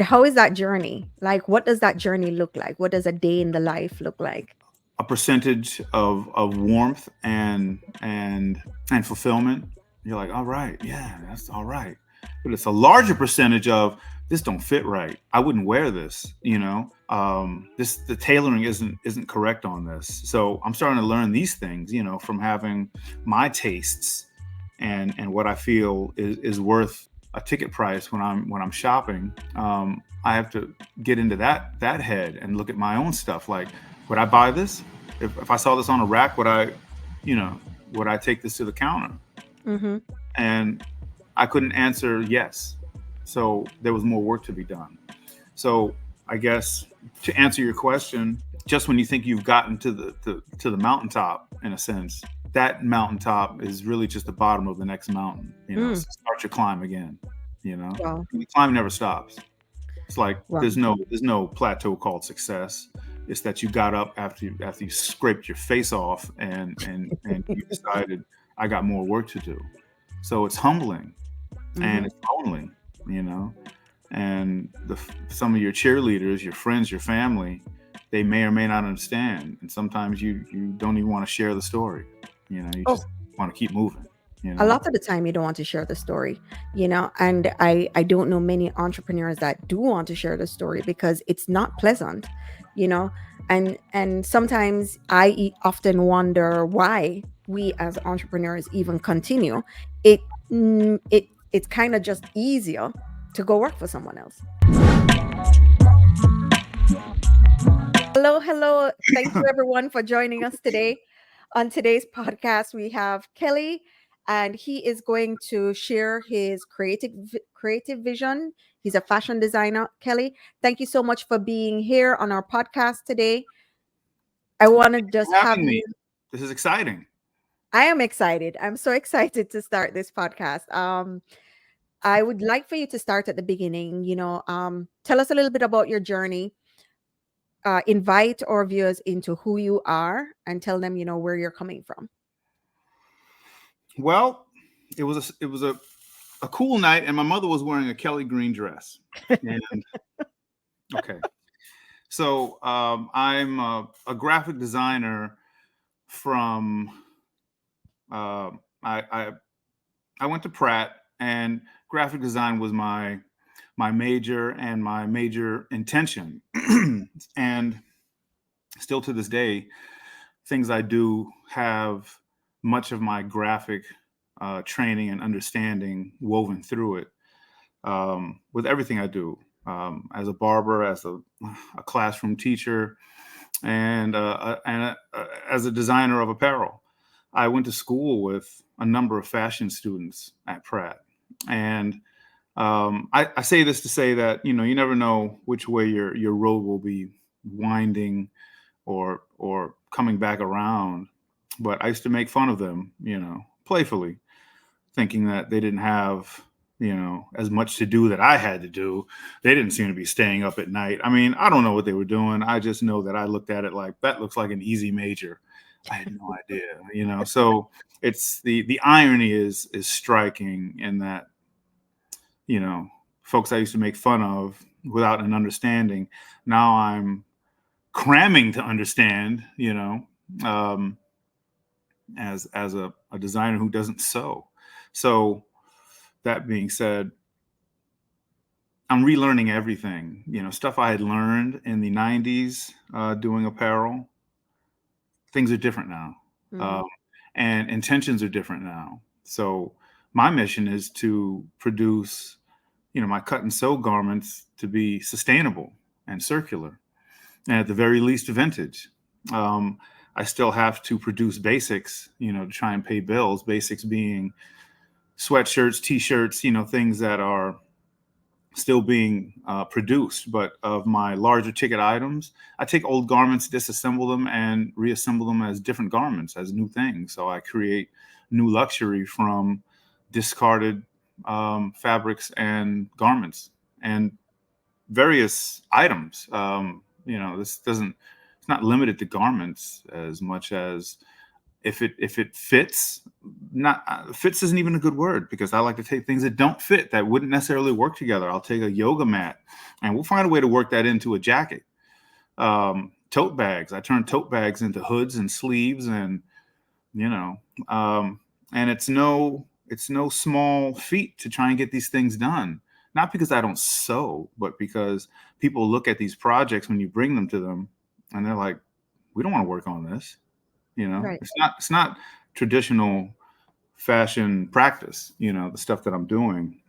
How is that journey? Like, what does that journey look like? What does a day in the life look like? A percentage of warmth and fulfillment. You're like, all right, yeah, that's all right. But it's a larger percentage of this don't fit right. I wouldn't wear this, this the tailoring isn't correct on this. So I'm starting to learn these things, from having my tastes and what I feel is worth a ticket price when I'm shopping. I have to get into that head and look at my own stuff. Like, would I buy this? If I saw this on a rack, you know, would I take this to the counter? Mm-hmm. And I couldn't answer yes. So there was more work to be done. So I guess to answer your question, just when you think you've gotten to the mountaintop, in a sense, that mountaintop is really just the bottom of the next mountain. Mm. So start your climb again. Wow. And the climb never stops. It's like Wow. there's no plateau called success. It's that you got up after you scraped your face off and you decided I got more work to do. So it's humbling Mm-hmm. and it's lonely, you know. And some of your cheerleaders, your friends, your family, they may or may not understand. And sometimes you don't even want to share the story. You Oh, just want to keep moving. You a know. lot of the time you don't want to share the story, and I don't know many entrepreneurs that do want to share the story because it's not pleasant, you know, and sometimes often wonder why we as entrepreneurs even continue. It it's kind of just easier to go work for someone else. Hello, hello. Thank you everyone for joining us today. On today's podcast, we have Kelly, and he is going to share his creative vision. He's a fashion designer. Kelly, thank you so much for being here on our podcast today. I want to just For have having me. you. This is exciting. I am excited. I'm so excited to start this podcast. I would like for you to start at the beginning. Tell us a little bit about your journey. Invite our viewers into who you are and tell them, where you're coming from. Well, it was a cool night, and my mother was wearing a Kelly green dress. And okay, so I'm a graphic designer from uh, I I went to Pratt, and graphic design was my major and my major intention, and still to this day, things I do have much of my graphic training and understanding woven through it with everything I do. As a barber, as a classroom teacher, and as a designer of apparel. I went to school with a number of fashion students at Pratt, and I say this to say that you never know which way your road will be winding or coming back around. But I used to make fun of them, playfully, thinking that they didn't have as much to do that I had to do. They didn't seem to be staying up at night. I mean, I don't know what they were doing. I just know that I looked at it like that looks like an easy major. I had no idea. So it's the irony is striking in that you know folks I used to make fun of without an understanding. Now I'm cramming to understand. Um, as a designer who doesn't sew. So that being said, I'm relearning everything. Stuff I had learned in the '90s doing apparel. Things are different now, Mhm. um, and intentions are different now. So my mission is to produce, my cut and sew garments to be sustainable and circular, and at the very least, vintage. Um, I still have to produce basics, to try and pay bills. Basics being sweatshirts, t-shirts, things that are still being produced. But of my larger ticket items, I take old garments, disassemble them, and reassemble them as different garments, as new things. So I create new luxury from discarded fabrics and garments and various items. This doesn't. It's not limited to garments as much as If it fits, not fits isn't even a good word, because I like to take things that don't fit, that wouldn't necessarily work together. I'll take a yoga mat and we'll find a way to work that into a jacket. Tote bags. I turn tote bags into hoods and sleeves, and you know, and it's no small feat to try and get these things done. Not because I don't sew, but because people look at these projects when you bring them to them, and they're like, "We don't want to work on this." Right. It's not traditional fashion practice. The stuff that I'm doing,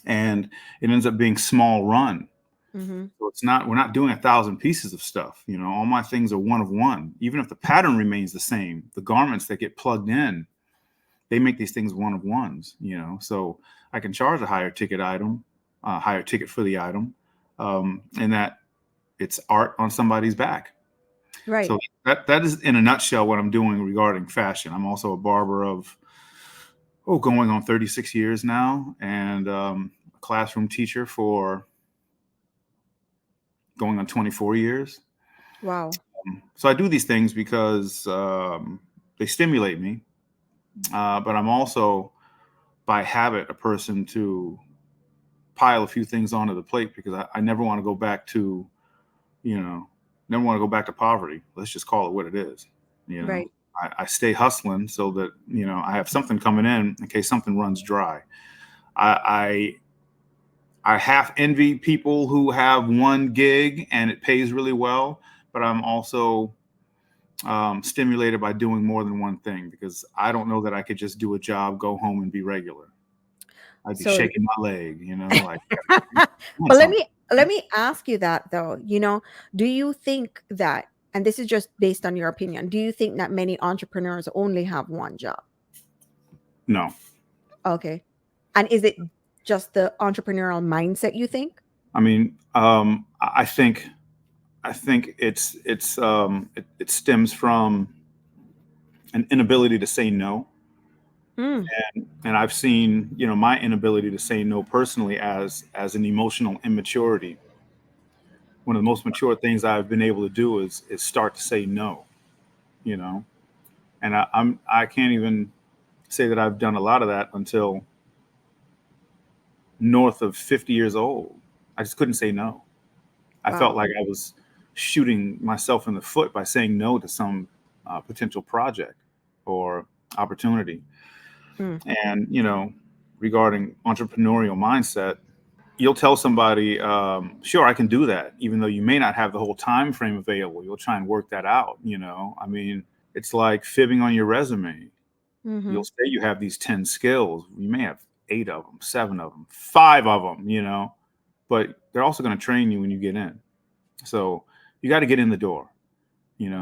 and it ends up being small run. Mm-hmm. So we're not doing 1,000 pieces of stuff. All my things are one of one. Even if the pattern remains the same, the garments that get plugged in, they make these things one of ones. So I can charge a higher ticket for the item, and that it's art on somebody's back. Right. So that is in a nutshell what I'm doing regarding fashion. I'm also a barber of going on 36 years now, and a classroom teacher for going on 24 years. Wow. So I do these things because they stimulate me, but I'm also by habit a person to pile a few things onto the plate, because I never want to go back to, never want to go back to poverty. Let's just call it what it is. You know, Right. I stay hustling so that, I have something coming in case something runs dry. I half envy people who have one gig and it pays really well, but I'm also stimulated by doing more than one thing, because I don't know that I could just do a job, go home, and be regular. I'd be So shaking my leg, like doing but let something. me let me ask you that though. Do you think that, and this is just based on your opinion, do you think that many entrepreneurs only have one job? No, Okay. And is it just the entrepreneurial mindset, you think? I mean, I think it stems from an inability to say no. Mm, And I've seen, my inability to say no personally as an emotional immaturity. One of the most mature things I've been able to do is start to say no, you know. And I can't even say that I've done a lot of that until north of 50 years old. I just couldn't say no. I felt wow. like I was shooting myself in the foot by saying no to some potential project or opportunity. Mm, And regarding entrepreneurial mindset, you'll tell somebody, sure, I can do that, even though you may not have the whole time frame available. You'll try and work that out. I mean, it's like fibbing on your resume. mm-hmm. You'll say you have these 10 skills. You may have 8 of them, 7 of them, 5 of them, but they're also going to train you when you get in. So you got to get in the door. You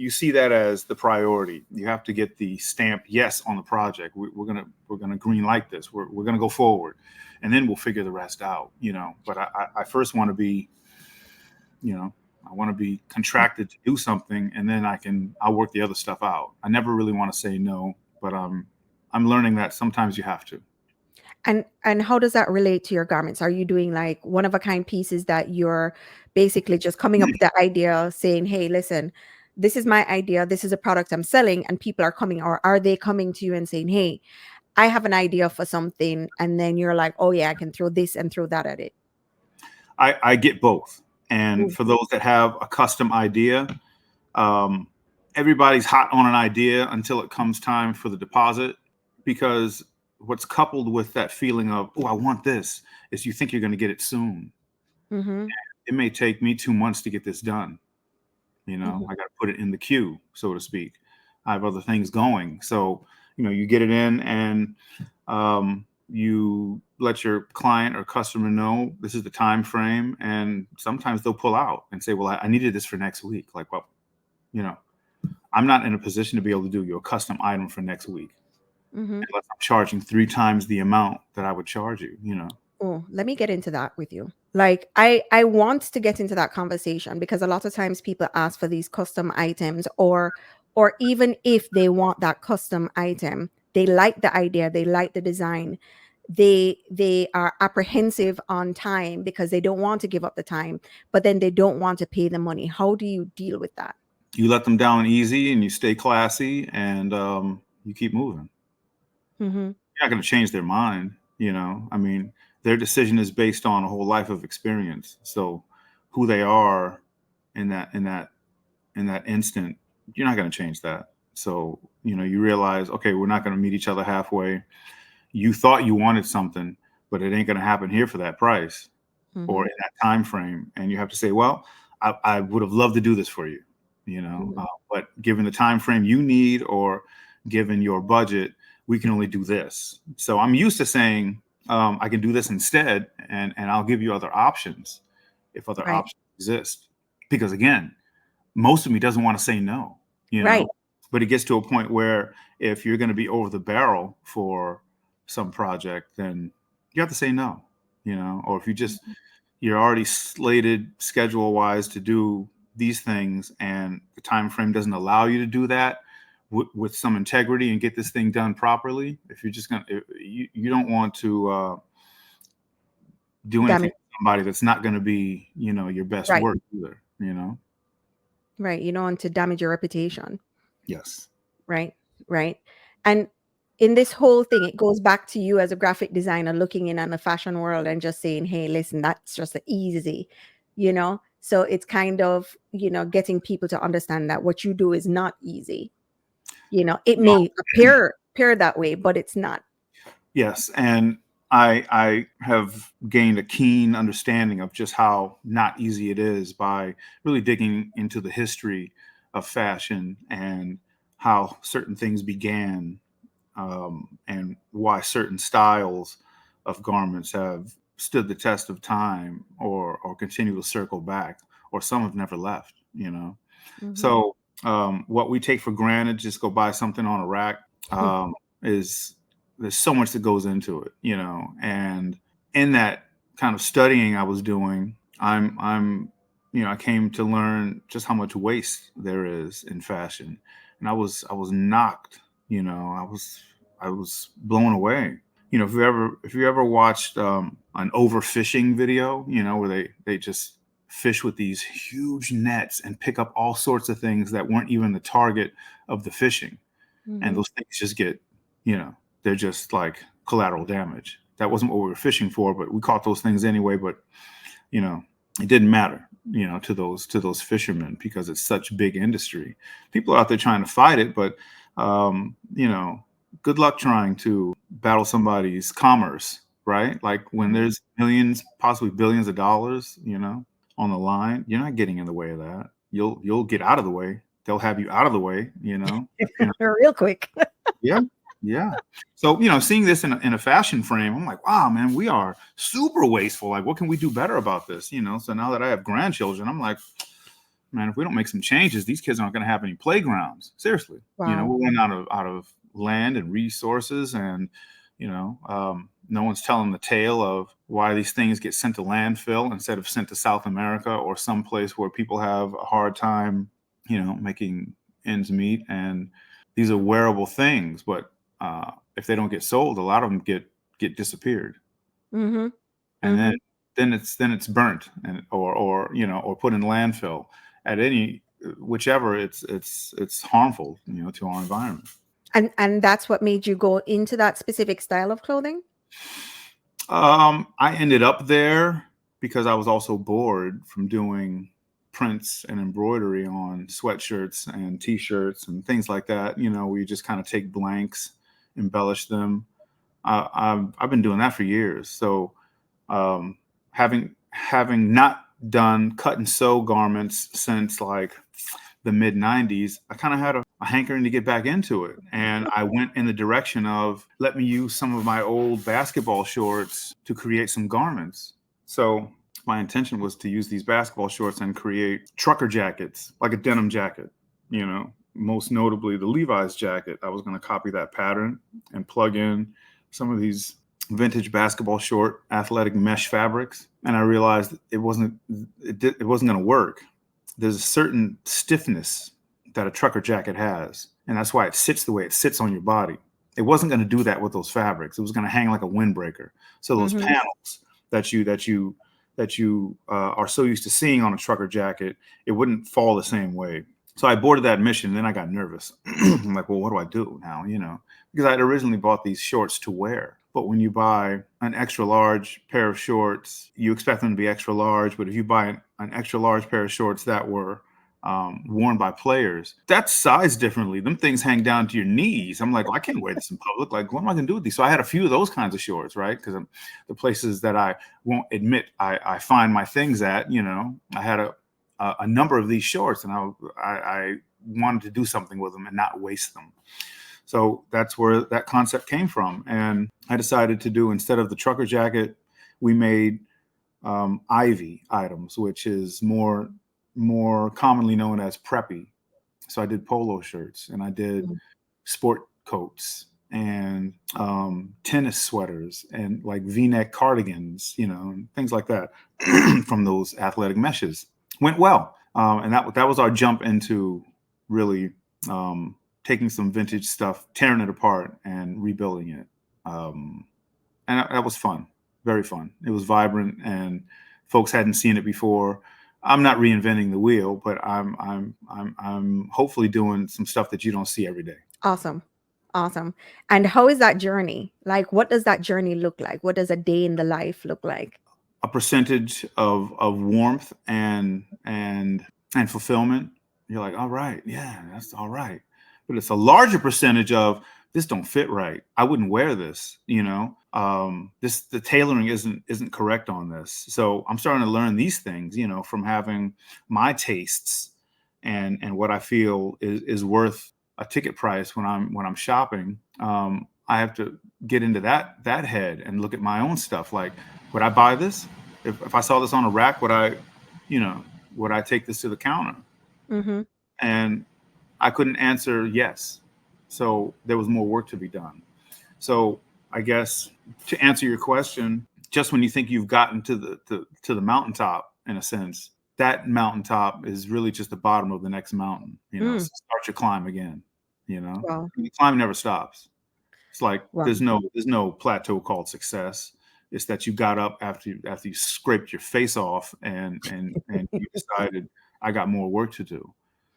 see that as the priority. You have to get the stamp yes on the project. We're gonna green light this. We're gonna go forward, and then we'll figure the rest out. But I first want to be, I want to be contracted to do something, and then I'll work the other stuff out. I never really want to say no, but I'm learning that sometimes you have to. And how does that relate to your garments? Are you doing like one of a kind pieces that you're basically just coming up with the idea, saying, "Hey, listen, this is my idea. This is a product I'm selling," and people are coming, or are they coming to you and saying, "Hey, I have an idea for something," and then you're like, "Oh yeah, I can throw this and throw that at it." I get both, and Mm, for those that have a custom idea, um, everybody's hot on an idea until it comes time for the deposit, because what's coupled with that feeling of, oh, I want this, is you think you're going to get it soon. mhm, It may take me 2 months to get this done. mhm. I got to put it in the queue, so to speak. I have other things going. So, you get it in, and you let your client or customer know this is the time frame. And sometimes they'll pull out and say, well, I needed this for next week. Like, well, you know, I'm not in a position to be able to do your custom item for next week Mhm. unless I'm charging 3 times the amount that I would charge you. Oh, let me get into that with you. Like I want to get into that conversation because a lot of times people ask for these custom items, or even if they want that custom item, they like the idea, they like the design. They are apprehensive on time because they don't want to give up the time, but then they don't want to pay the money. How do you deal with that? you let them down easy and you stay classy, and you keep moving. Mm-hmm. You're not going to change their mind. I mean, their decision is based on a whole life of experience. So who they are in that instant, you're not going to change that. So, you realize, okay, we're not going to meet each other halfway. You thought you wanted something, but it ain't going to happen here for that price or Mm-hmm. in that time frame. And you have to say, well, I would have loved to do this for you, Mm-hmm. but given the time frame you need, or given your budget, we can only do this. So I'm used to saying, I can do this instead, and I'll give you other options if other Right. options exist. Because again, most of me doesn't want to say no, you know, Right. but it gets to a point where if you're going to be over the barrel for some project, then you have to say no, or if you're already slated schedule wise to do these things, and the time frame doesn't allow you to do that with some integrity and get this thing done properly. If you're just going to, you don't want to do anything Damage. to somebody that's not going to be, your best Right. work either. Right. You don't want to damage your reputation. Yes. Right. Right. And in this whole thing, it goes back to you as a graphic designer looking in on the fashion world and just saying, hey, listen, that's just easy, So it's kind of, getting people to understand that what you do is not easy. It may appear that way, but it's not. Yes, and I have gained a keen understanding of just how not easy it is by really digging into the history of fashion and how certain things began, and why certain styles of garments have stood the test of time, or continue to circle back, or some have never left. Hmm. So what we take for granted, just go buy something on a rack, is there's so much that goes into it. And in that kind of studying I was doing, I came to learn just how much waste there is in fashion, and I was knocked. I was blown away. If you ever watched an overfishing video, where they just fish with these huge nets and pick up all sorts of things that weren't even the target of the fishing, and Hmm. those things just get, they're just like collateral damage. That wasn't what we were fishing for, but we caught those things anyway. But you know, it didn't matter, to those fishermen, because it's such big industry. People are out there trying to fight it, but good luck trying to battle somebody's commerce, right? Like when Hmm. there's millions, possibly billions of dollars, on the line, you're not getting in the way of that. You'll get out of the way. They'll have you out of the way. Real quick. Yeah, yeah. So, seeing this in a fashion frame, I'm like, wow, man, we are super wasteful. Like, what can we do better about this? So now that I have grandchildren, I'm like, man, if we don't make some changes, these kids aren't going to have any playgrounds. Seriously, Wow. we're running out of land and resources, and no one's telling the tale of why these things get sent to landfill instead of sent to South America or someplace where people have a hard time, making ends meet. And these are wearable things, but if they don't get sold, a lot of them get disappeared, Hmm. and then Hmm. then it's burnt, and or put in landfill at any whichever. It's harmful, to our environment. And that's what made you go into that specific style of clothing? I ended up there because I was also bored from doing prints and embroidery on sweatshirts and t-shirts and things like that, where you just kind of take blanks, embellish them. I've been doing that for years. So um, having not done cut and sew garments since like the mid 90s, I kind of had a hankering to get back into it. And I went in the direction of, let me use some of my old basketball shorts to create some garments. So my intention was to use these basketball shorts and create trucker jackets, like a denim jacket, most notably the Levi's jacket. I was going to copy that pattern and plug in some of these vintage basketball short athletic mesh fabrics, and I realized it wasn't going to work. There's a certain stiffness that a trucker jacket has, and that's why it sits the way it sits on your body. It wasn't going to do that with those fabrics. It was going to hang like a windbreaker. So those Hmm. panels that you are so used to seeing on a trucker jacket, it wouldn't fall the same way. So I boarded that mission, and then I got nervous. I'm like, well, what do I do now? Because I had originally bought these shorts to wear. But when you buy an extra large pair of shorts, you expect them to be extra large. But if you buy an extra large pair of shorts that were worn by players, that's sized differently. Them things hang down to your knees. I'm like, well, I can't wear this in public. Like, what am I going to do with these? So I had a few of those kinds of shorts, right? Because the places that I won't admit I find my things at, I had a number of these shorts, and I wanted to do something with them and not waste them. So that's where that concept came from. And I decided to do, instead of the trucker jacket, we made Ivy items, which is more commonly known as Preppy. So I did polo shirts, and I did sport coats, and tennis sweaters, and like V-neck cardigans, and things like that from those athletic meshes. Went well. And that was our jump into really taking some vintage stuff, tearing it apart, and rebuilding it. And that was fun, very fun. It was vibrant, and folks hadn't seen it before. I'm not reinventing the wheel, but I'm hopefully doing some stuff that you don't see every day. Awesome. Awesome. And how is that journey? Like, what does that journey look like? What does a day in the life look like? A percentage of warmth and fulfillment. You're like, all right, yeah, that's all right. But it's a larger percentage of, this don't fit right. I wouldn't wear this, the tailoring isn't correct on this. So I'm starting to learn these things, from having my tastes and what I feel is worth a ticket price when I'm shopping. I have to get into that head and look at my own stuff. Like, would I buy this? If I saw this on a rack, would I take this to the counter? Mm-hmm. And I couldn't answer yes. So there was more work to be done. So I guess, to answer your question, just when you think you've gotten to the mountaintop, in a sense, that mountaintop is really just the bottom of the next mountain. So start your climb again. Wow. The climb never stops. It's like Wow. there's no plateau called success. It's that you got up after you scraped your face off and you decided, I got more work to do.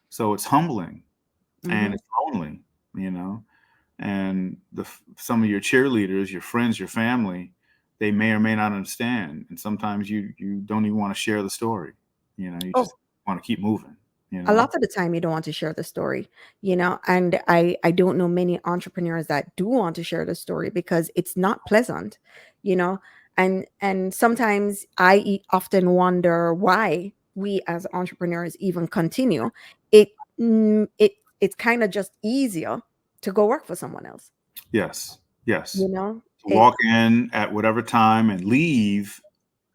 So it's humbling, and it's lonely, and some of your cheerleaders, your friends, your family, they may or may not understand. And sometimes you don't even want to share the story. You just want to keep moving. A lot of the time you don't want to share the story, and I don't know many entrepreneurs that do want to share the story because it's not pleasant, you know and sometimes often wonder why we as entrepreneurs even continue. it mm, it it's kind of just easier to go work for someone else, Yes. you Yes. know To it walk in at whatever time and leave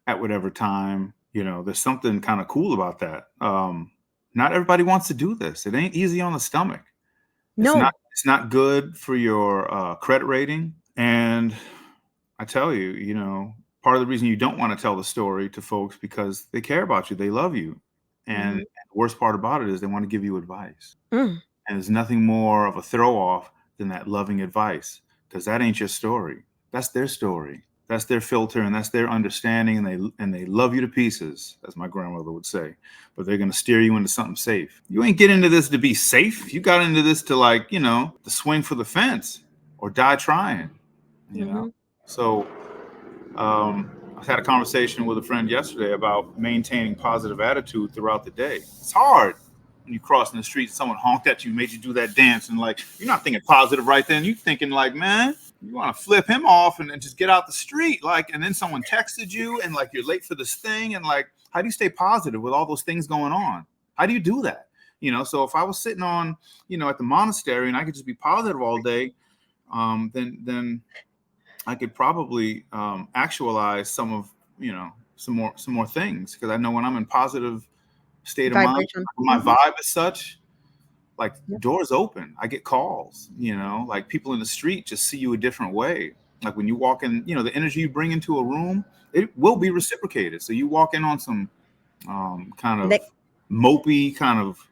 at whatever time. There's something kind of cool about that. Not everybody wants to do this. It ain't easy on the stomach. It's no. not good for your credit rating. And I tell you, part of the reason you don't want to tell the story to folks, because they care about you, they love you, and Mhm. the worst part about it is they want to give you advice. Mm. And there's nothing more of a throw off than that loving advice, because that ain't your story. That's their story. That's their filter, and that's their understanding, and they love you to pieces, as my grandmother would say. But they're going to steer you into something safe. You ain't get into this to be safe. You got into this to, to swing for the fence or die trying. Mhm. So I had a conversation with a friend yesterday about maintaining positive attitude throughout the day. It's hard when you're crossing the street and someone honked at you, made you do that dance, and you're not thinking positive right then. You're thinking like, man, you want to flip him off and then just get out the street. And then someone texted you and you're late for this thing. And how do you stay positive with all those things going on? How do you do that? So if I was sitting on, at the monastery and I could just be positive all day, then I could probably actualize some more things, because I know when I'm in positive state of mind, Vibration. my vibe is such, Yep. doors open. I get calls, people in the street just see you a different way. Like when you walk in, the energy you bring into a room, it will be reciprocated. So you walk in on some kind of Like, mopey, kind of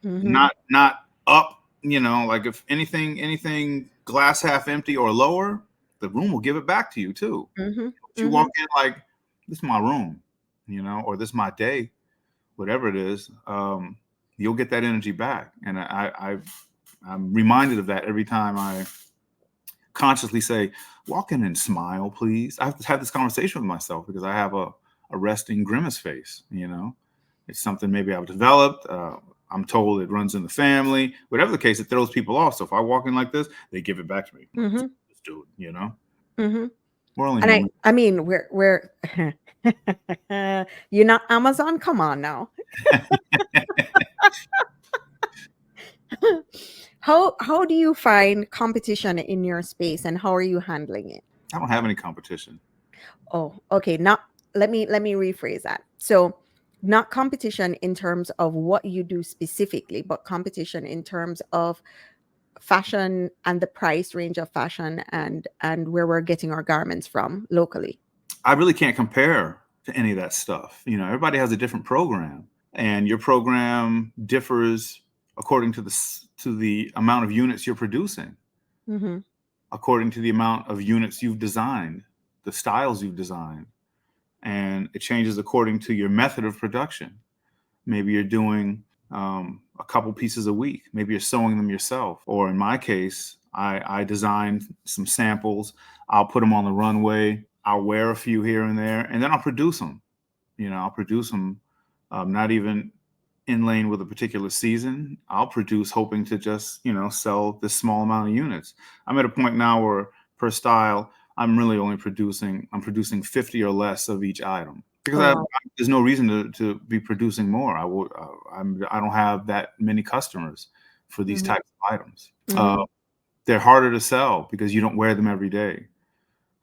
mhm. not up, if anything glass half empty or lower, the room will give it back to you too. Mhm. But you walk Mhm. in this is my room, or this is my day, whatever it is. you'll get that energy back. And I'm reminded of that every time I consciously say, walk in and smile, please. I have to have this conversation with myself because I have a resting grimace face, you know. It's something maybe I've developed. I'm told it runs in the family. Whatever the case, it throws people off. So if I walk in like this, they give it back to me. Mm-hmm. This dude, you know. Mm-hmm. We're only And human. I mean, we're you're not Amazon. Come on now. How do you find competition in your space, and how are you handling it? I don't have any competition. Oh, okay. Not let me rephrase that. So, not competition in terms of what you do specifically, but competition in terms of fashion and the price range of fashion and where we're getting our garments from locally. I really can't compare to any of that stuff. You know, everybody has a different program, and your program differs according to the amount of units you're producing, Mm-hmm. according to the amount of units you've designed, the styles you've designed, and it changes according to your method of production. Maybe you're doing a couple pieces a week. Maybe you're sewing them yourself. Or in my case, I designed some samples. I'll put them on the runway. I'll wear a few here and there, and then I'll produce them. You know, I'll produce them not even in lane with a particular season. I'll produce hoping to just, you know, sell this small amount of units. I'm at a point now where per style, I'm really only I'm producing 50 or less of each item because Oh wow. there's no reason to be producing more. I don't have that many customers for these Mm-hmm. types of items. Mm-hmm. They're harder to sell because you don't wear them every day.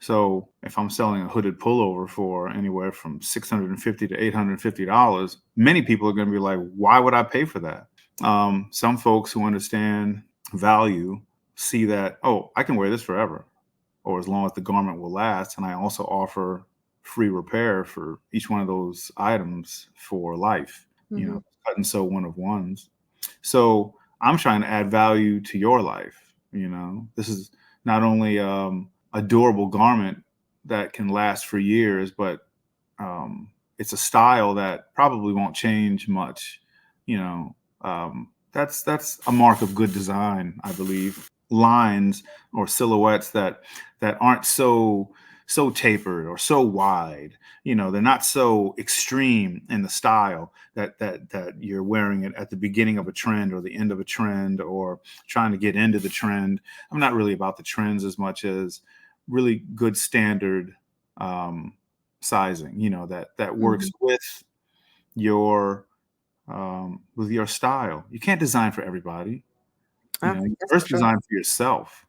So if I'm selling a hooded pullover for anywhere from $650 to $850, many people are going to be like, why would I pay for that? Some folks who understand value see that, oh, I can wear this forever, or as long as the garment will last. And I also offer free repair for each one of those items for life, you Mm-hmm. know, cut and sew one of ones. So I'm trying to add value to your life. You know, this is not only a durable garment that can last for years, but it's a style that probably won't change much. You know, that's a mark of good design, I believe. Lines or silhouettes that aren't so tapered or so wide. You know, they're not so extreme in the style that you're wearing it at the beginning of a trend or the end of a trend or trying to get into the trend. I'm not really about the trends as much as really good standard um, sizing. You know, that Mm-hmm. works with your style. You can't design for everybody. You Ah, know, you that's for first sure. design for yourself.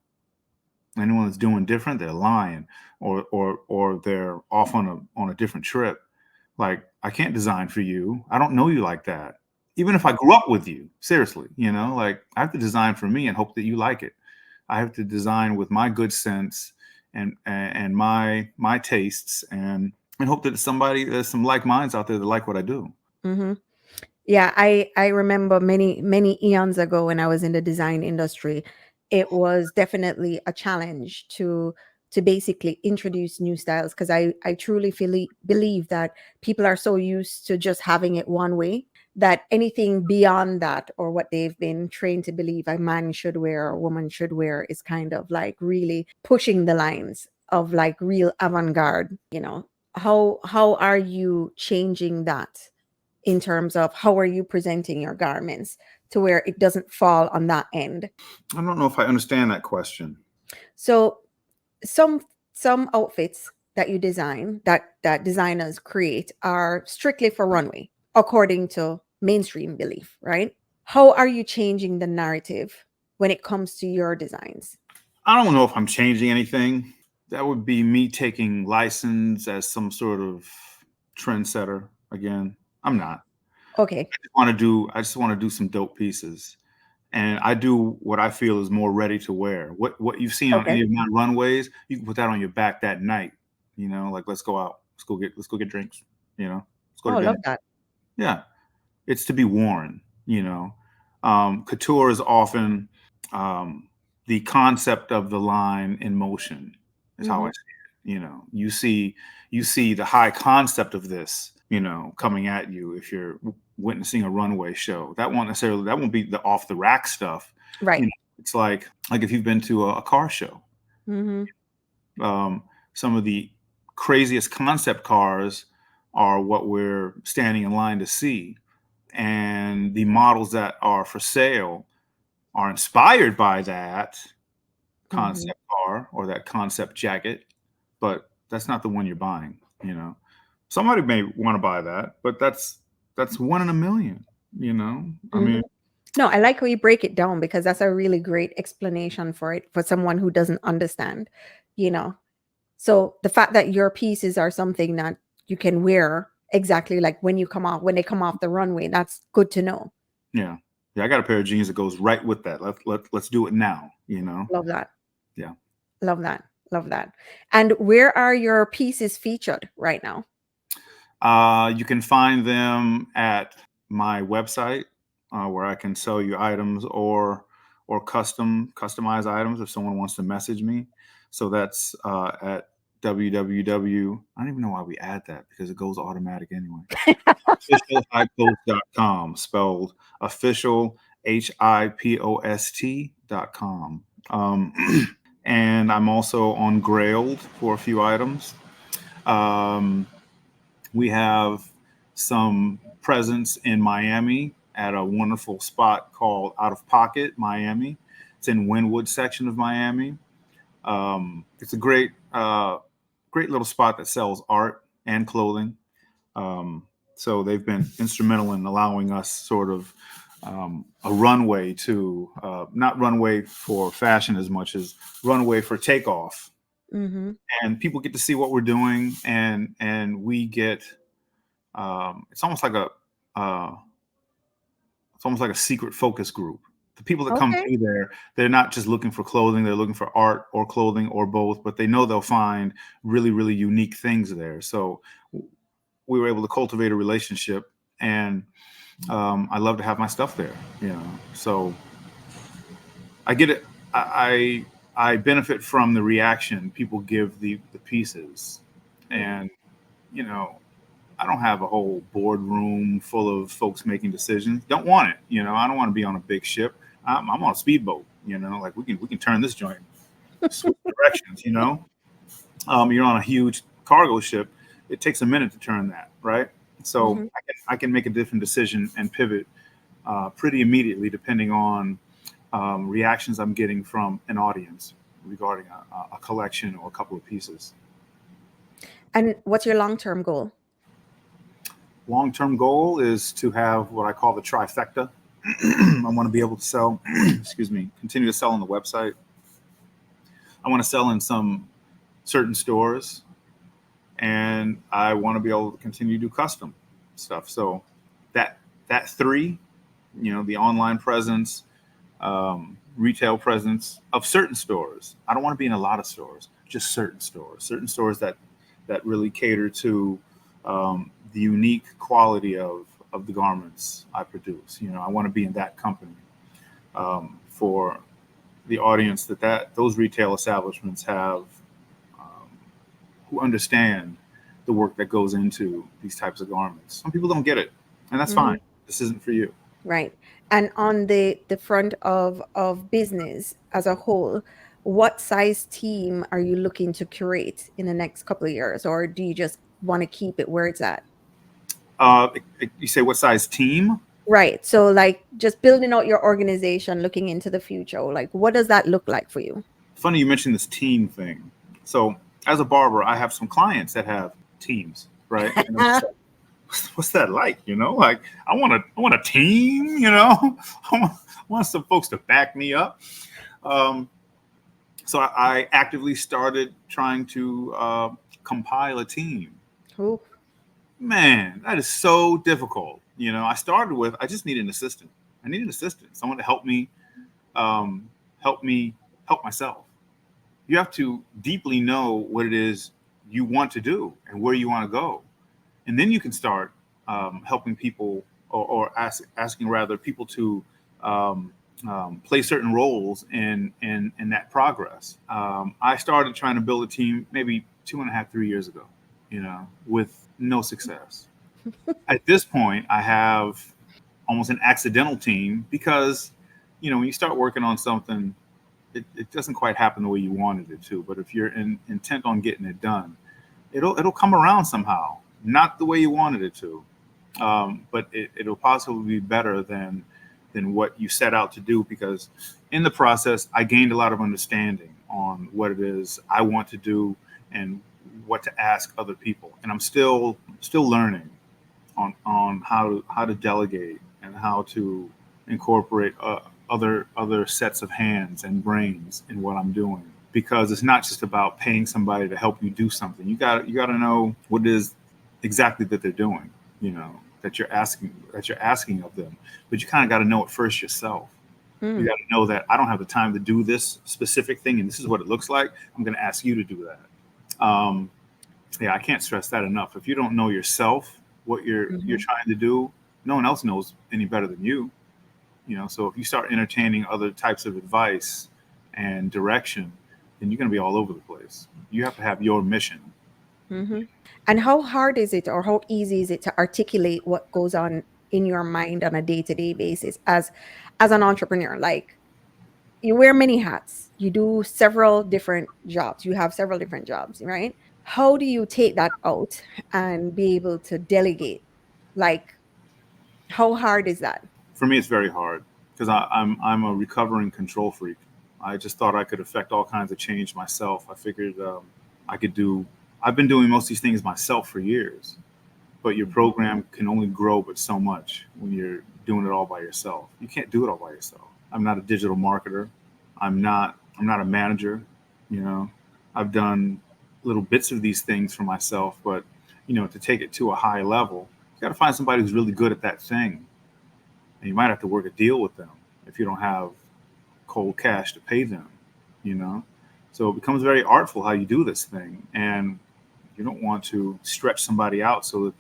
Anyone that's doing different, they're lying, or they're off on a different trip. Like, I can't design for you. I don't know you like that. Even if I grew up with you, seriously, you know, like I have to design for me and hope that you like it. I have to design with my good sense and my tastes and hope that there's some like minds out there that like what I do. Mm-hmm. Yeah, I remember many eons ago when I was in the design industry, it was definitely a challenge to basically introduce new styles because I truly believe that people are so used to just having it one way that anything beyond that or what they've been trained to believe a man should wear or a woman should wear is kind of like really pushing the lines of like real avant-garde, you know. How are you changing that in terms of how are you presenting your garments to where it doesn't fall on that end? I don't know if I understand that question. So some outfits that you design that designers create are strictly for runway according to mainstream belief, right? How are you changing the narrative when it comes to your designs? I don't know if I'm changing anything. That would be me taking license as some sort of trendsetter again. I'm not. Okay. I just want to do some dope pieces. And I do what I feel is more ready to wear. What you've seen on Okay. any of my runways, you can put that on your back that night. You know, like let's go out. Let's go get drinks, you know. Let's go Oh, to I love dinner. that. Yeah. It's to be worn, you know. Couture is often um, the concept of the line in motion is how I Hmm. see it. You know, you see the high concept of this coming at you if you're witnessing a runway show. That won't be the off the rack stuff. Right. It's like if you've been to a car show, Mm-hmm. some of the craziest concept cars are what we're standing in line to see. And the models that are for sale are inspired by that Mm-hmm. concept car or that concept jacket, but that's not the one you're buying. Somebody may want to buy that, but that's one in a million, I Mm-hmm. mean, No, I like how you break it down because that's a really great explanation for it for someone who doesn't understand, you know. So the fact that your pieces are something that you can wear exactly like when they come off the runway, that's good to know. yeah. Yeah, I got a pair of jeans that goes right with that. Let's do it now. Love that. Yeah. Love that. Love that. And where are your pieces featured right now? You can find them at my website, where I can sell you items or customize items if someone wants to message me. So that's at www. I don't even know why we add that because it goes automatic anyway. Officialhighpost.com, spelled official HIPOST.com. And I'm also on Grailed for a few items. Um, we have some presence in Miami at a wonderful spot called Out of Pocket Miami. It's in Wynwood section of Miami. It's a great little spot that sells art and clothing. So they've been instrumental in allowing us sort of a runway to not runway for fashion as much as runway for takeoff, Mm-hmm. and people get to see what we're doing, and we get it's almost like uh, a secret focus group. The people that come Okay. through there, they're not just looking for clothing; they're looking for art or clothing or both. But they know they'll find really, really unique things there. So we were able to cultivate a relationship, and I love to have my stuff there. So I get it. I benefit from the reaction people give the pieces, Mm-hmm. and you know I don't have a whole boardroom full of folks making decisions. Don't want it. I don't want to be on a big ship. I'm on a speedboat. Like we can turn this joint, switch directions. You're on a huge cargo ship. It takes a minute to turn that, right? So Mm-hmm. I can make a different decision and pivot pretty immediately, depending on reactions I'm getting from an audience regarding a collection or a couple of pieces. And what's your long-term goal? Long-term goal is to have what I call the trifecta. I want to be able to sell, excuse me, continue to sell on the website. I want to sell in some certain stores, and I want to be able to continue to do custom stuff. So that that three, the online presence, retail presence of certain stores. I don't want to be in a lot of stores, just certain stores that really cater to the unique quality of the garments I produce. I want to be in that company for the audience that those retail establishments have, um, who understand the work that goes into these types of garments. Some people don't get it, and that's Mm-hmm. fine. This isn't for you. Right. And on the front of business as a whole, what size team are you looking to curate in the next couple of years, or do you just want to keep it where it's at? You say what size team? Right. So like just building out your organization, looking into the future, like what does that look like for you? Funny you mentioned this team thing. So as a barber, I have some clients that have teams, right? And I'm just like, what's that like? Like I want a team. I want some folks to back me up. Um, so I actively started trying to compile a team. Oh, Man, that is so difficult. I started with I just need an assistant. I need an assistant, someone to um, help me help myself. You have to deeply know what it is you want to do and where you want to go, and then you can start helping people, or asking rather people to um, play certain roles in that progress. I started trying to build a team maybe 2.5, 3 years ago, with no success. At this point, I have almost an accidental team because, when you start working on something, it doesn't quite happen the way you wanted it to. But if you're intent on getting it done, it'll come around somehow, not the way you wanted it to, but it'll possibly be better than what you set out to do, because in the process I gained a lot of understanding on what it is I want to do and what to ask other people, and I'm still learning on how to delegate and how to incorporate other sets of hands and brains in what I'm doing, because it's not just about paying somebody to help you do something. You got to know what it is exactly that they're doing, that you're asking of them. But you kind of got to know it first yourself. You Mm, got to know that I don't have the time to do this specific thing, and this is what it looks like. I'm going to ask you to do that. Yeah, I can't stress that enough. If you don't know yourself, what you're mhm, trying to do, no one else knows any better than you. So if you start entertaining other types of advice and direction, then you're going to be all over the place. You have to have your mission. mhm. And how hard is it, or how easy is it to articulate what goes on in your mind on a day-to-day basis as an entrepreneur? Like, you wear many hats. You do several different jobs. You have several different jobs, right? How do you take that out and be able to delegate? Like, how hard is that? For me, it's very hard because I'm a recovering control freak. I just thought I could affect all kinds of change myself. I figured I could do. I've been doing most of these things myself for years, but your program can only grow but so much when you're doing it all by yourself. You can't do it all by yourself. I'm not a digital marketer. I'm not a manager. You know, I've done little bits of these things for myself, but to take it to a high level, you got to find somebody who's really good at that thing, and you might have to work a deal with them if you don't have cold cash to pay them. You know, so it becomes very artful how you do this thing, and you don't want to stretch somebody out so that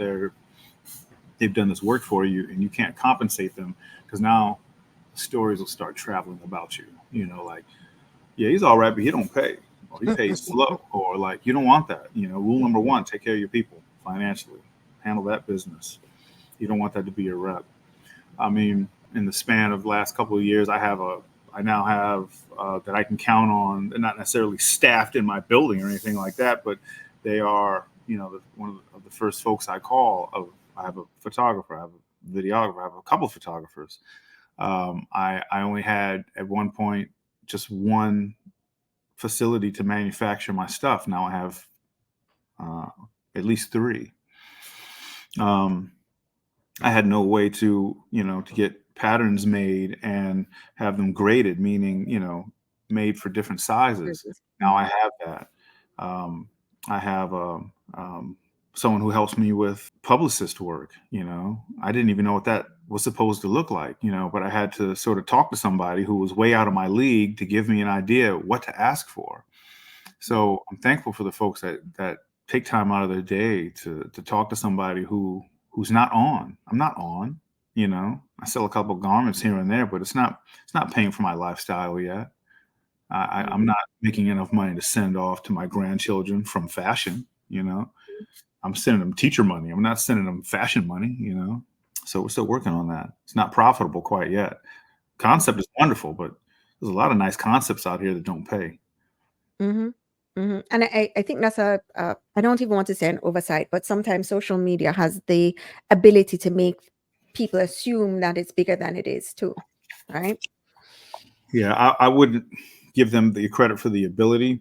they've done this work for you and you can't compensate them, because now stories will start traveling about you. Like, yeah, he's all right, but he don't pay, or he pays slow, or like, you don't want that. Rule number one: take care of your people financially, handle that business. You don't want that to be your rep. I mean, in the span of the last couple of years, I now have that I can count on. They're not necessarily staffed in my building or anything like that, but they are, one of the first folks I call. I have a photographer, I have a videographer, I have a couple of photographers. I only had at one point just one facility to manufacture my stuff. Now I have uh, at least three. Um, I had no way to get patterns made and have them graded, meaning, made for different sizes. Now I Mhm. have that. Um, I have um, someone who helps me with publicist work. I didn't even know what that was supposed to look like, but I had to sort of talk to somebody who was way out of my league to give me an idea what to ask for. So I'm thankful for the folks that take time out of their day to talk to somebody who's not on. I'm not on. I sell a couple garments here and there, but it's not paying for my lifestyle yet. I'm Mhm. not making enough money to send off to my grandchildren from fashion. I'm sending them teacher money. I'm not sending them fashion money. So we're still working on that. It's not profitable quite yet. Concept is wonderful, but there's a lot of nice concepts out here that don't pay. Mhm. Mhm. And I think that's I don't even want to say an oversight, but sometimes social media has the ability to make people assume that it's bigger than it is too, right? Yeah, I wouldn't give them the credit for the ability.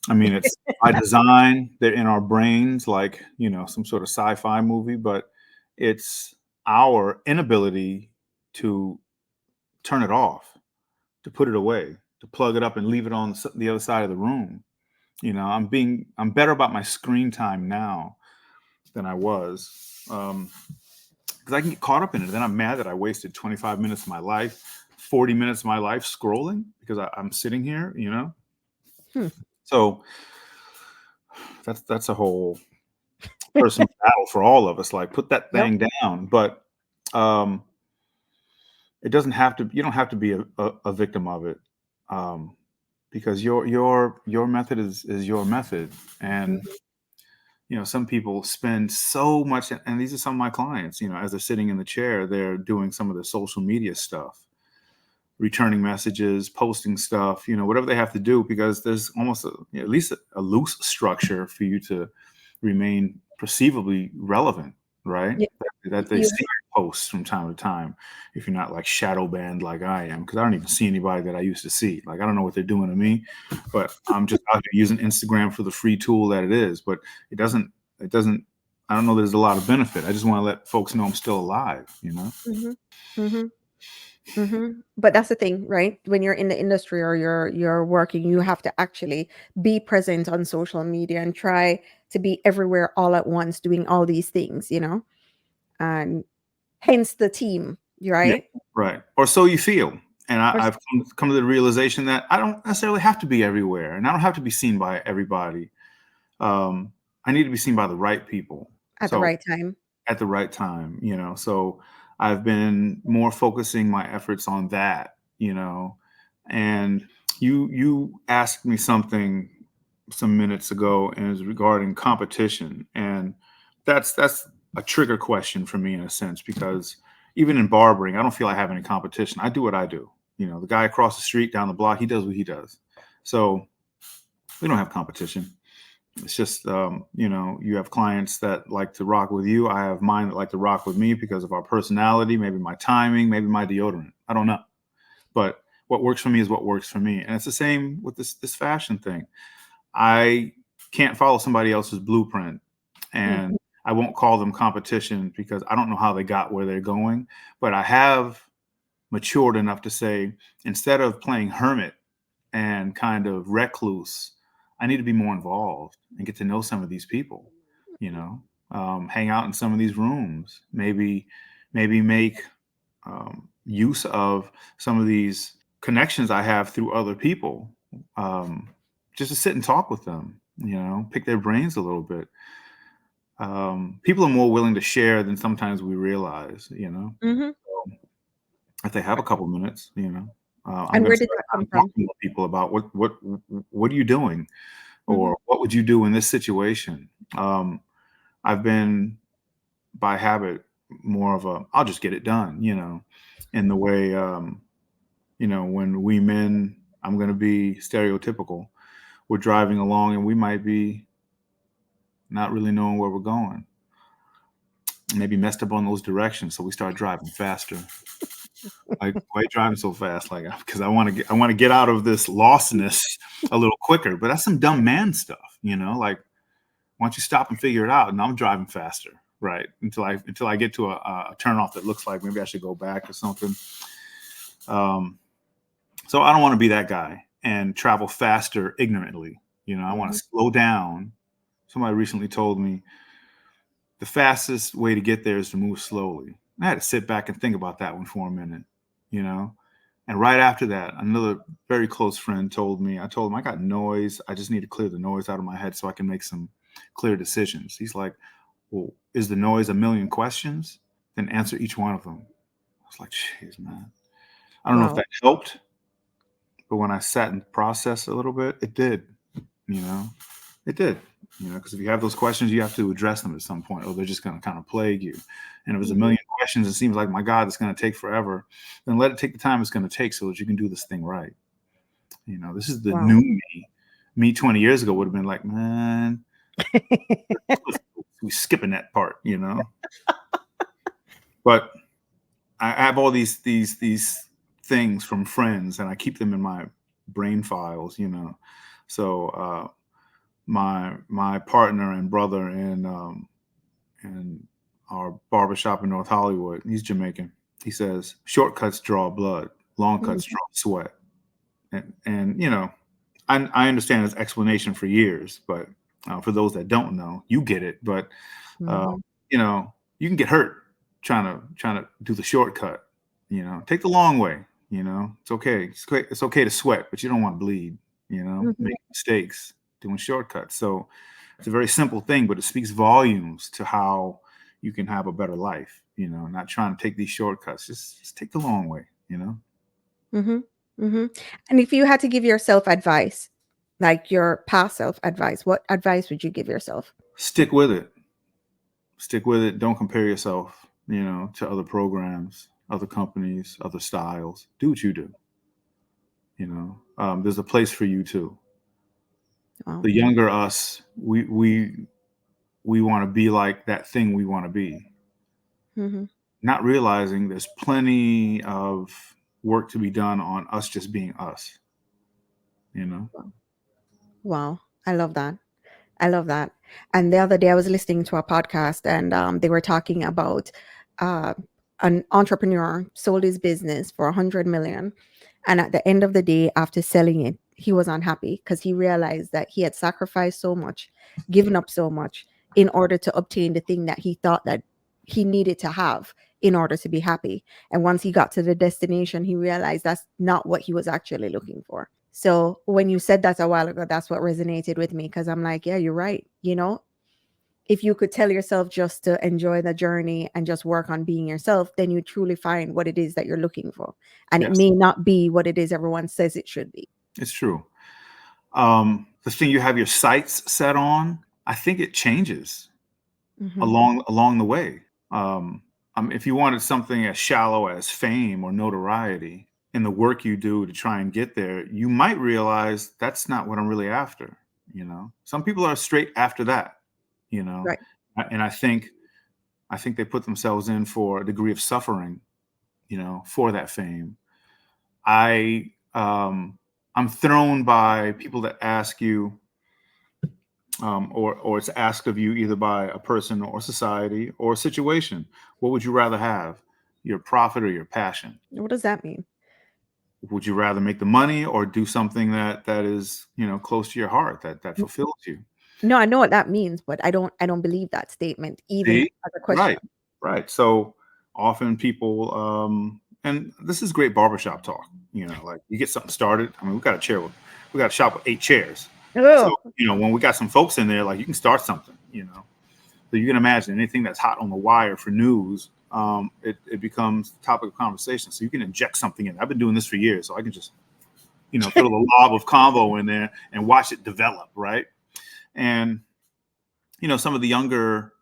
I mean, it's by design. They're in our brains, like, some sort of sci-fi movie, but it's our inability to turn it off, to put it away, to plug it up and leave it on the other side of the room. I'm better about my screen time now than I was. Because I can get caught up in it. Then I'm mad that I wasted 25 minutes of my life, 40 minutes of my life scrolling because I'm sitting here. Hmm. So that's a whole personal battle for all of us. Like, put that Yep. thing down. But um, it doesn't have to. You don't have to be a victim of it, because your method is your method, and Mhm. some people spend so much, and these are some of my clients, as they're sitting in the chair, they're doing some of the social media stuff, returning messages, posting stuff, whatever they have to do, because there's almost at least a loose structure for you to remain perceivably relevant, right? Yeah, That they you see your posts from time to time, if you're not like shadow banned like I am, because I don't even see anybody that I used to see. Like, I don't know what they're doing to me, but I'm just out here using Instagram for the free tool that it is. But it doesn't, I don't know, there's a lot of benefit. I just want to let folks know I'm still alive. Mhm. Mhm. Mhm. But that's the thing, right? When you're in the industry or you're working, you have to actually be present on social media and try to be everywhere all at once doing all these things. And hence the team, Yeah, right? right. Or so you feel. And Or I've come to the realization that I don't necessarily have to be everywhere, and I don't have to be seen by everybody. I need to be seen by the right people. at the So right time. at the right time. So I've been more focusing my efforts on that. And you asked me something some minutes ago, and is regarding competition. And that's a trigger question for me in a sense, because even in barbering, I don't feel I have any competition. I do what I do. The guy across the street, down the block, he does what he does. So we don't have competition. It's just, you have clients that like to rock with you. I have mine that like to rock with me because of our personality, maybe my timing, maybe my deodorant. I don't know. But what works for me is what works for me. And it's the same with this fashion thing. I can't follow somebody else's blueprint, Mhm. and I won't call them competition because I don't know how they got where they're going. But I have matured enough to say, instead of playing hermit and kind of recluse, I need to be more involved and get to know some of these people, hang out in some of these rooms, maybe make use of some of these connections I have through other people, just to sit and talk with them, pick their brains a little bit. People are more willing to share than sometimes we realize. Mhm. If they have a couple minutes, I'm And going where to did spend that come time from? talking with people about what are you doing, Mhm. or what would you do in this situation. I've been, by habit, more of a I'll just get it done, in the way, when we men, I'm going to be stereotypical. We're driving along and we might be not really knowing where we're going, maybe messed up on those directions, so we start driving faster. Like, why are you driving so fast? Like, because I want to get out of this lostness a little quicker. But that's some dumb man stuff. Like, why don't you stop and figure it out? And I'm driving faster, right? Until I get to a turn off that looks like maybe I should go back or something. So I don't want to be that guy and travel faster ignorantly. I want to Mhm. slow down. Somebody recently told me the fastest way to get there is to move slowly. I had to sit back and think about that one for a minute, you know. And right after that, another very close friend told me, I told him, I got noise. I just need to clear the noise out of my head so I can make some clear decisions. He's like, well, is the noise a million questions? Then answer each one of them. I was like, jeez, man. I don't know if Wow. that helped, but when I sat and processed a little bit, it did, you know, it did, because if you have those questions, you have to address them at some point, or they're just going to kind of plague you. And if it's a Mhm. million questions, it seems like, my God, it's going to take forever. Then let it take the time it's going to take so that you can do this thing right. This is the Wow. new me. Me 20 years ago would have been like, man, we skipping that part. But I have all these things from friends, and I keep them in my brain files. So my partner and brother in our barbershop in North Hollywood, he's Jamaican. He says shortcuts draw blood, long cuts Mhm. draw sweat. And I understand his explanation for years, but for those that don't know, you get it. But uh, Mhm. you can get hurt trying to do the shortcut. Take the long way. It's okay. It's okay to sweat, but you don't want to bleed. Mhm. Make mistakes doing shortcuts. So it's a very simple thing, but it speaks volumes to how you can have a better life. Not trying to take these shortcuts. Just take the long way. Mhm. Mhm. And if you had to give yourself advice, like your past self advice, what advice would you give yourself? stick with it. Stick with it. Don't compare yourself, to other programs, other companies, other styles. Do what you do. There's a place for you too. Wow. The younger us, we want to be like that thing we want to be, Hmm. not realizing there's plenty of work to be done on us just being us. You know. Wow. I love that. I love that. And the other day, I was listening to a podcast, and they were talking about uh, an entrepreneur sold his business for 100 million, and at the end of the day, after selling it, he was unhappy because he realized that he had sacrificed so much, given up so much in order to obtain the thing that he thought that he needed to have in order to be happy. And once he got to the destination, he realized that's not what he was actually looking for. So when you said that a while ago, that's what resonated with me, because I'm like, yeah, you're right. If you could tell yourself just to enjoy the journey and just work on being yourself, then you truly find what it is that you're looking for. And it Yes, may not be what it is everyone says it should be. it's true. The thing you have your sights set on, I think it changes Hmm. along the way. Um, if you wanted something as shallow as fame or notoriety in the work you do to try and get there, you might realize that's not what I'm really after. Some people are straight after that. You know, Right. and I think they put themselves in for a degree of suffering. For that fame. I I'm thrown by people that ask you, or it's asked of you either by a person or society or a situation. What would you rather have, your profit or your passion? What does that mean? Would you rather make the money or do something that is close to your heart, that N- fulfills you? No, I know what that means, but I don't believe that statement, even See, as a question. right, right. So often people, and this is great barbershop talk. Like you get something started. I mean, we got a shop with 8 chairs. So Oh. when we got some folks in there, like you can start something. So you can imagine anything that's hot on the wire for news, it becomes topic of conversation. So you can inject something in. I've been doing this for years, so I can just throw a lob of convo in there and watch it develop, right? And some of the younger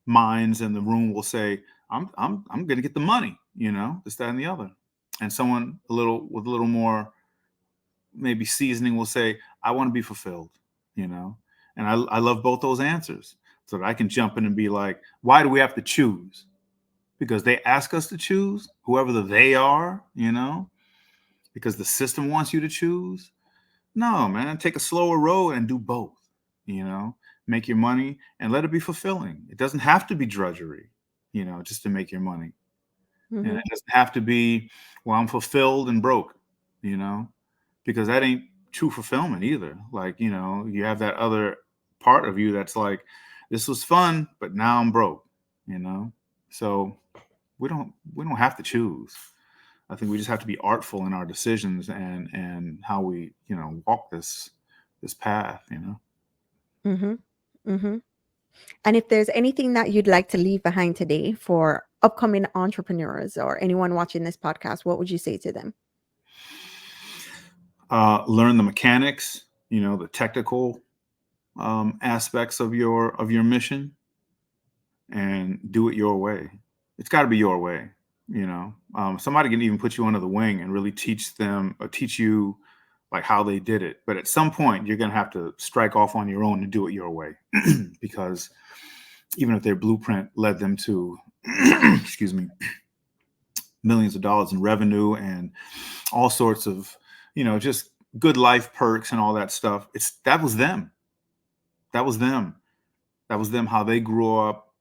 minds in the room will say, I'm going to get the money, this, that, and the other. And someone with a little more maybe seasoning will say, I want to be fulfilled, you know. And I love both those answers, so that I can jump in and be like, why do we have to choose? Because they ask us to choose, whoever the they are, because the system wants you to choose. No, man, take a slower road and do both, you know, make your money and let it be fulfilling. It doesn't have to be drudgery, just to make your money. And Hmm. it doesn't have to be, well, I'm fulfilled and broke, you know, because that ain't true fulfillment either. Like, you have that other part of you that's like, this was fun, but now I'm broke, you know? So we don't have to choose. I think we just have to be artful in our decisions and how we, walk this path. Hmm. Hmm. And if there's anything that you'd like to leave behind today for upcoming entrepreneurs or anyone watching this podcast, what would you say to them? Learn the mechanics, the technical aspects of your mission, and do it your way. It's got to be your way. Somebody can even put you under the wing and really teach them or teach you like how they did it. But at some point, you're going to have to strike off on your own and do it your way, because even if their blueprint led them to, excuse me, millions of dollars in revenue and all sorts of, just good life perks and all that stuff, that was them. That was them. That was them, how they grew up,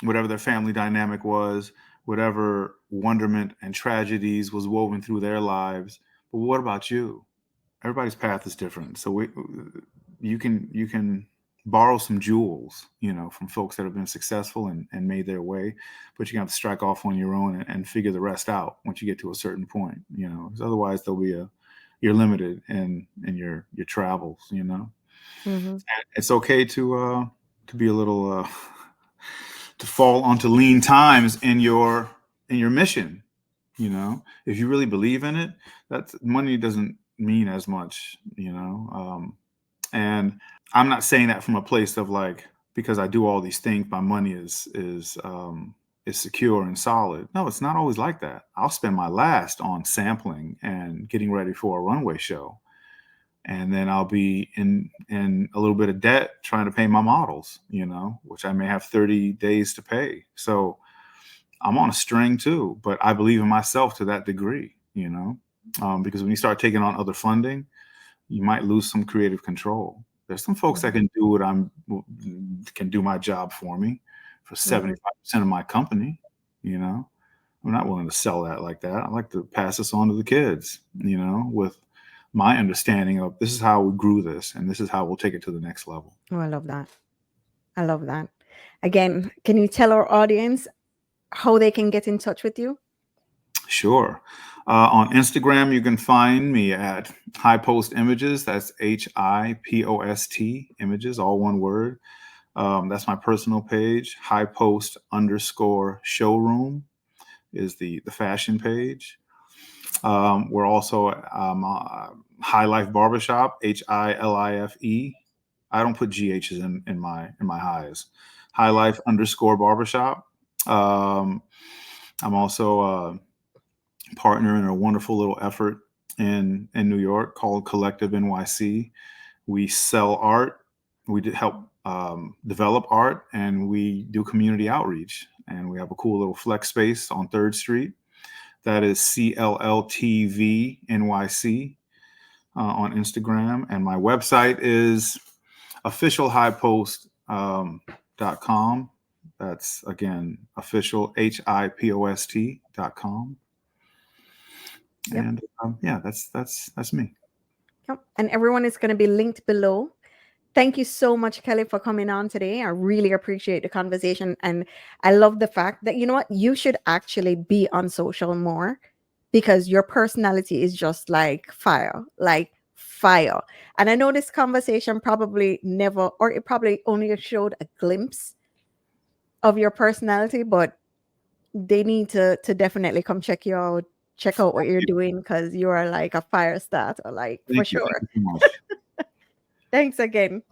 whatever their family dynamic was, whatever wonderment and tragedies was woven through their lives. But what about you? Everybody's path is different. So you can borrow some jewels, from folks that have been successful and made their way, but you have to strike off on your own and figure the rest out once you get to a certain point, 'cause otherwise you're limited in your travels. Hmm. It's okay to be a little to fall onto lean times in your mission. If you really believe in it, that money doesn't mean as much. And I'm not saying that from a place of like because I do all these things, my money is secure and solid. No, it's not always like that. I'll spend my last on sampling and getting ready for a runway show, and then I'll be in a little bit of debt trying to pay my models, which I may have 30 days to pay. So I'm on a string too, but I believe in myself to that degree, because when you start taking on other funding, you might lose some creative control. There's some folks that can do can do my job for me for 75% of my company. I'm not willing to sell that like that. I like to pass this on to the kids, with my understanding of this is how we grew this and this is how we'll take it to the next level. Oh, I love that. I love that. Again, can you tell our audience how they can get in touch with you? Sure. On Instagram, you can find me at High Post Images. That's HIPOST Images, all one word. That's my personal page. High Post _ showroom is the fashion page. We're also High Life Barbershop, HILIFE. I don't put GHs in my highs. High Life _ barbershop. I'm also partner in a wonderful little effort in New York called Collective NYC. We sell art, we help develop art, and we do community outreach. And we have a cool little flex space on 3rd Street. That is CLLTV NYC on Instagram. And my website is officialhighpost.com. That's, again, official HIPOST.com. Yep. And that's me. Yep. And everyone is going to be linked below. Thank you so much, Kelly, for coming on today. I really appreciate the conversation. And I love the fact that, you should actually be on social more, because your personality is just like fire. And I know this conversation probably never, or it probably only showed a glimpse of your personality, but they need to definitely come check out what you're doing, because you are like a fire starter, for sure. Thank you so much. Thanks again.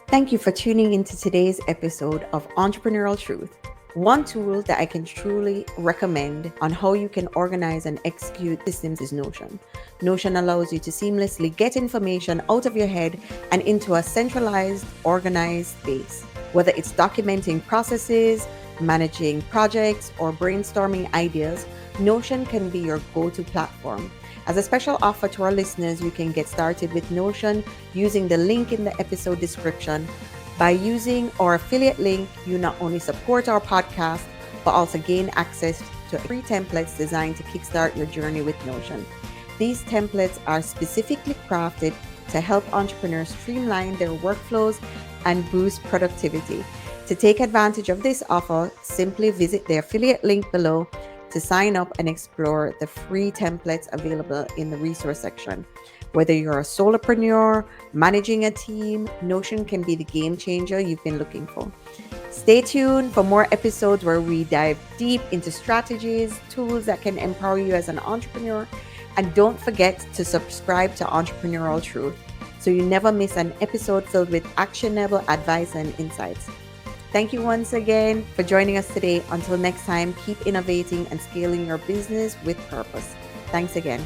Thank you for tuning into today's episode of Entrepreneurial Truth. One tool that I can truly recommend on how you can organize and execute systems is Notion. Notion allows you to seamlessly get information out of your head and into a centralized, organized space. Whether it's documenting processes, managing projects, or brainstorming ideas, Notion can be your go-to platform. As a special offer to our listeners, you can get started with Notion using the link in the episode description. By using our affiliate link, you not only support our podcast, but also gain access to free templates designed to kickstart your journey with Notion. These templates are specifically crafted to help entrepreneurs streamline their workflows and boost productivity. To take advantage of this offer, simply visit the affiliate link below to sign up and explore the free templates available in the resource section. Whether you're a solopreneur, managing a team, Notion can be the game changer you've been looking for. Stay tuned for more episodes where we dive deep into strategies, tools that can empower you as an entrepreneur. And don't forget to subscribe to Entrepreneurial Truth so you never miss an episode filled with actionable advice and insights. Thank you once again for joining us today. Until next time, keep innovating and scaling your business with purpose. Thanks again.